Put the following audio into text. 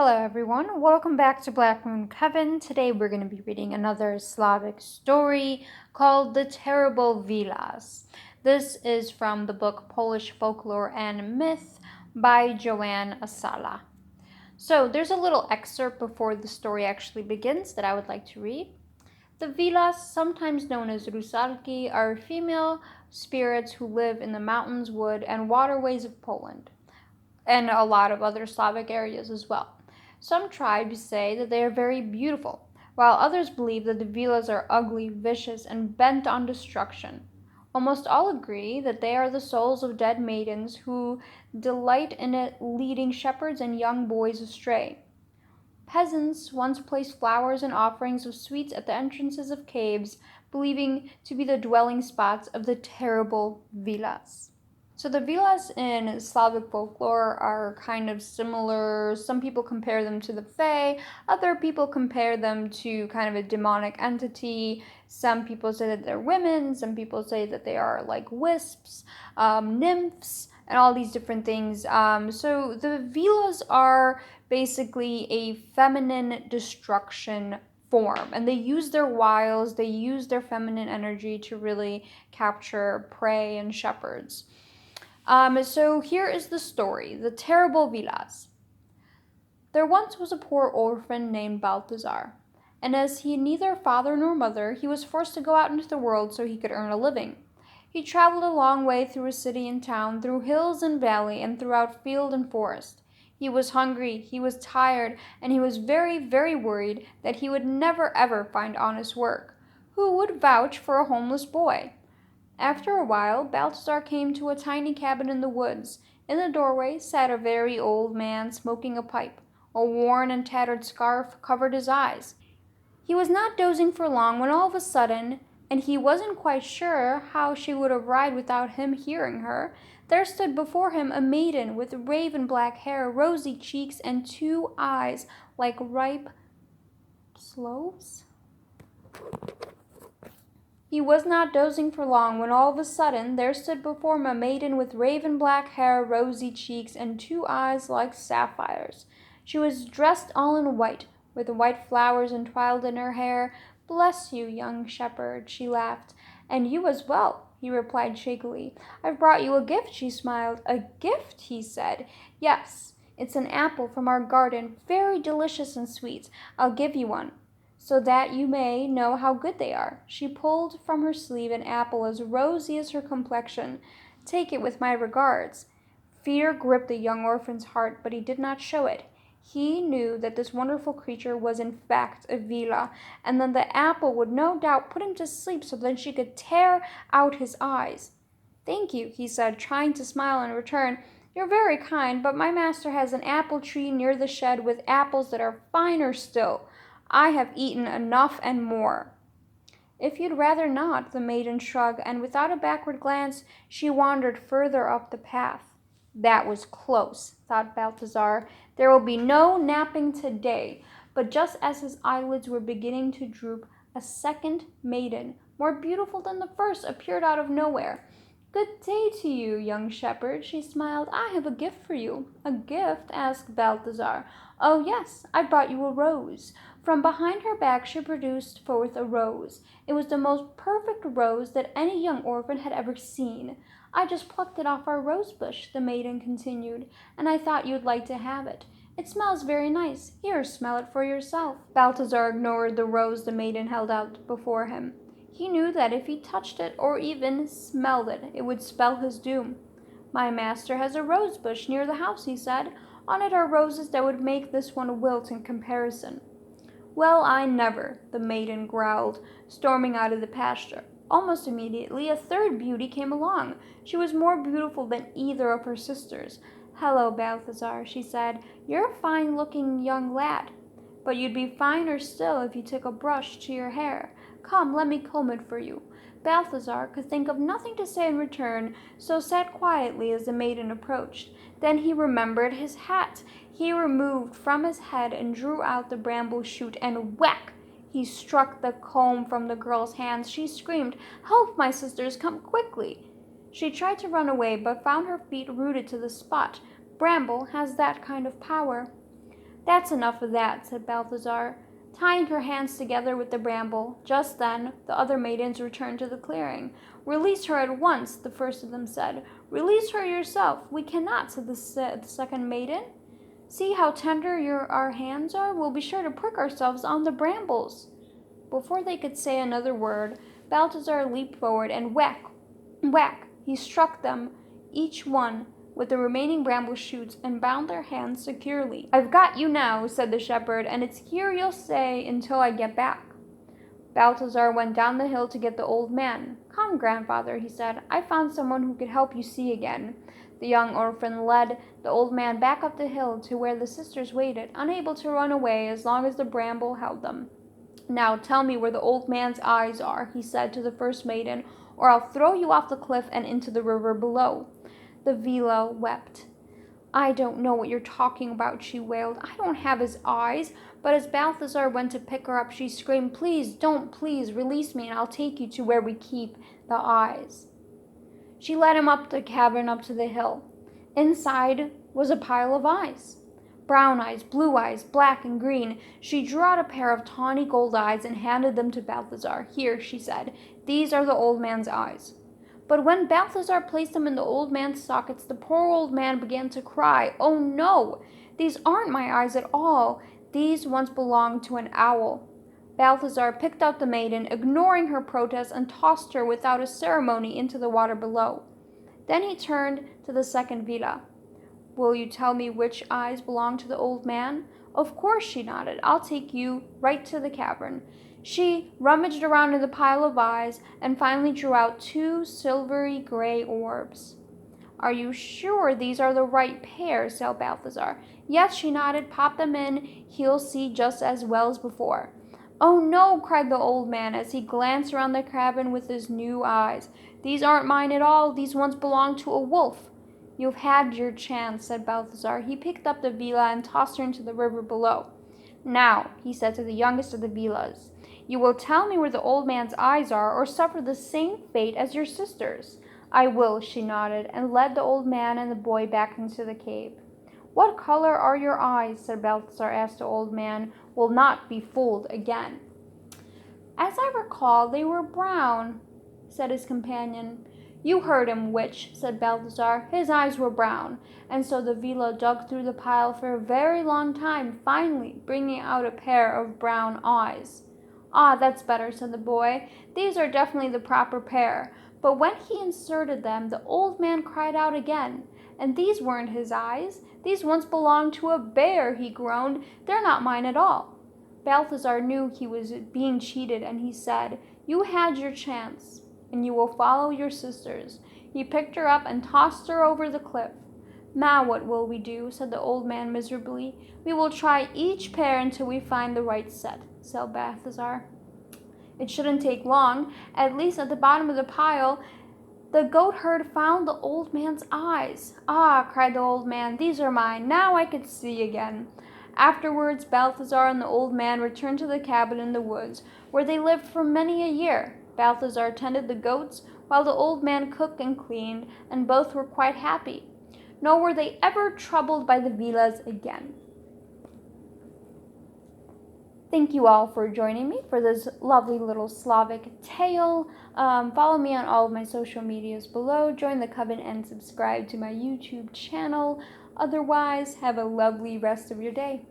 Hello everyone, welcome back to Black Moon Coven. Today we're going to be reading another Slavic story called The Terrible Wilas. This is from the book Polish Folklore and Myth by Joanne Asala. So there's a little excerpt before the story actually begins that I would like to read. The Wilas, sometimes known as Rusalki, are female spirits who live in the mountains, wood, and waterways of Poland, and a lot of other Slavic areas as well. Some tribes say that they are very beautiful, while others believe that the Wilas are ugly, vicious, and bent on destruction. Almost all agree that they are the souls of dead maidens who delight in leading shepherds and young boys astray. Peasants once placed flowers and offerings of sweets at the entrances of caves, believing to be the dwelling spots of the terrible Wilas. So the Wilas in Slavic folklore are kind of similar. Some people compare them to the Fae. Other people compare them to kind of a demonic entity. Some people say that they're women. Some people say that they are like wisps, nymphs, and all these different things. So the Wilas are basically a feminine destruction form, and they use their wiles, they use their feminine energy to really capture prey and shepherds. So here is the story, The Terrible Wilas. There once was a poor orphan named Balthazar, and as he had neither father nor mother, he was forced to go out into the world so he could earn a living. He traveled a long way through a city and town, through hills and valley, and throughout field and forest. He was hungry, he was tired, and he was very, very worried that he would never ever find honest work. Who would vouch for a homeless boy? After a while, Balthazar came to a tiny cabin in the woods. In the doorway sat a very old man smoking a pipe. A worn and tattered scarf covered his eyes. He was not dozing for long when all of a sudden, and he wasn't quite sure how she would arrive without him hearing her, there stood before him a maiden with raven black hair, rosy cheeks, and 2 eyes like ripe sloes. He was not dozing for long when all of a sudden there stood before him a maiden with raven black hair, rosy cheeks, and 2 eyes like sapphires. She was dressed all in white, with white flowers entwined in her hair. "Bless you, young shepherd," she laughed. "And you as well," he replied shakily. "I've brought you a gift," she smiled. "A gift?" he said. "Yes, it's an apple from our garden, very delicious and sweet. I'll give you one, so that you may know how good they are." She pulled from her sleeve an apple as rosy as her complexion. "Take it with my regards." Fear gripped the young orphan's heart, but he did not show it. He knew that this wonderful creature was in fact a Wila, and then the apple would no doubt put him to sleep so that she could tear out his eyes. "Thank you," he said, trying to smile in return. "You're very kind, but my master has an apple tree near the shed with apples that are finer still. I have eaten enough and more." "If you'd rather not," the maiden shrugged, and without a backward glance she wandered further up the path. That was close, thought Balthazar. There will be no napping today. But just as his eyelids were beginning to droop, a second maiden, more beautiful than the first, appeared out of nowhere. "Good day to you, young shepherd," she smiled. "I have a gift for you." "A gift?" asked Balthazar. "Oh, yes, I've brought you a rose." From behind her back she produced forth a rose. It was the most perfect rose that any young orphan had ever seen. "I just plucked it off our rose bush," the maiden continued, "and I thought you'd like to have it. It smells very nice. Here, smell it for yourself." Balthazar ignored the rose the maiden held out before him. He knew that if he touched it or even smelled it, it would spell his doom. "My master has a rose bush near the house," he said. "On it are roses that would make this one wilt in comparison." "Well, I never," the maiden growled, storming out of the pasture. Almost immediately, a third beauty came along. She was more beautiful than either of her sisters. "Hello, Balthazar," she said. "You're a fine-looking young lad, but you'd be finer still if you took a brush to your hair. Come, let me comb it for you." Balthazar could think of nothing to say in return, so sat quietly as the maiden approached. Then he remembered his hat. He removed from his head and drew out the bramble shoot, and whack! He struck the comb from the girl's hands. She screamed, "Help, my sisters, come quickly!" She tried to run away, but found her feet rooted to the spot. Bramble has that kind of power. That's enough of that, said Balthazar, tying her hands together with the bramble. Just then, the other maidens returned to the clearing. Release her at once, the first of them said. Release her yourself. We cannot, said the second maiden. See how tender our hands are? We'll be sure to prick ourselves on the brambles. Before they could say another word, Balthazar leaped forward and whack, whack, he struck them, each one, with the remaining bramble shoots and bound their hands securely. I've got you now, said the shepherd, and it's here you'll stay until I get back. Balthazar went down the hill to get the old man. Come, grandfather, he said, I found someone who could help you see again. The young orphan led the old man back up the hill to where the sisters waited, unable to run away as long as the bramble held them. Now tell me where the old man's eyes are, he said to the first maiden, or I'll throw you off the cliff and into the river below. The Vila wept. I don't know what you're talking about, she wailed. I don't have his eyes. But as Balthazar went to pick her up, she screamed, Please, don't, please, release me, and I'll take you to where we keep the eyes. She led him up the cavern up to the hill. Inside was a pile of eyes. Brown eyes, blue eyes, black and green. She drew out a pair of tawny gold eyes and handed them to Balthazar. Here, she said, these are the old man's eyes. But when Balthazar placed them in the old man's sockets, the poor old man began to cry. Oh no, these aren't my eyes at all. These once belonged to an owl. Balthazar picked up the maiden, ignoring her protest, and tossed her without a ceremony into the water below. Then he turned to the second Vila. Will you tell me which eyes belong to the old man? Of course, she nodded. I'll take you right to the cavern. She rummaged around in the pile of eyes and finally drew out 2 silvery gray orbs. Are you sure these are the right pair? Said Balthazar. Yes, she nodded. Pop them in. He'll see just as well as before. Oh no, cried the old man as he glanced around the cabin with his new eyes. These aren't mine at all. These once belonged to a wolf. You've had your chance, said Balthazar. He picked up the Vila and tossed her into the river below. Now, he said to the youngest of the Vilas, you will tell me where the old man's eyes are or suffer the same fate as your sisters. I will, she nodded, and led the old man and the boy back into the cave. What color are your eyes? Said Balthazar, asked the old man. Will not be fooled again. As I recall, they were brown, said his companion. You heard him, witch, said Balthazar. His eyes were brown. And so the Vila dug through the pile for a very long time, finally bringing out a pair of brown eyes. Ah, that's better, said the boy. These are definitely the proper pair. But when he inserted them, the old man cried out again. And these weren't his eyes. These once belonged to a bear, he groaned. They're not mine at all. Balthazar knew he was being cheated, and he said, You had your chance, and you will follow your sisters. He picked her up and tossed her over the cliff. Now what will we do? Said the old man miserably. We will try each pair until we find the right set, said Balthazar. It shouldn't take long. At least at the bottom of the pile, the goatherd found the old man's eyes. Ah, cried the old man, these are mine. Now I can see again. Afterwards, Balthazar and the old man returned to the cabin in the woods, where they lived for many a year. Balthazar tended the goats, while the old man cooked and cleaned, and both were quite happy. Nor were they ever troubled by the Vilas again. Thank you all for joining me for this lovely little Slavic tale. Follow me on all of my social medias below. Join the coven and subscribe to my YouTube channel. Otherwise, have a lovely rest of your day.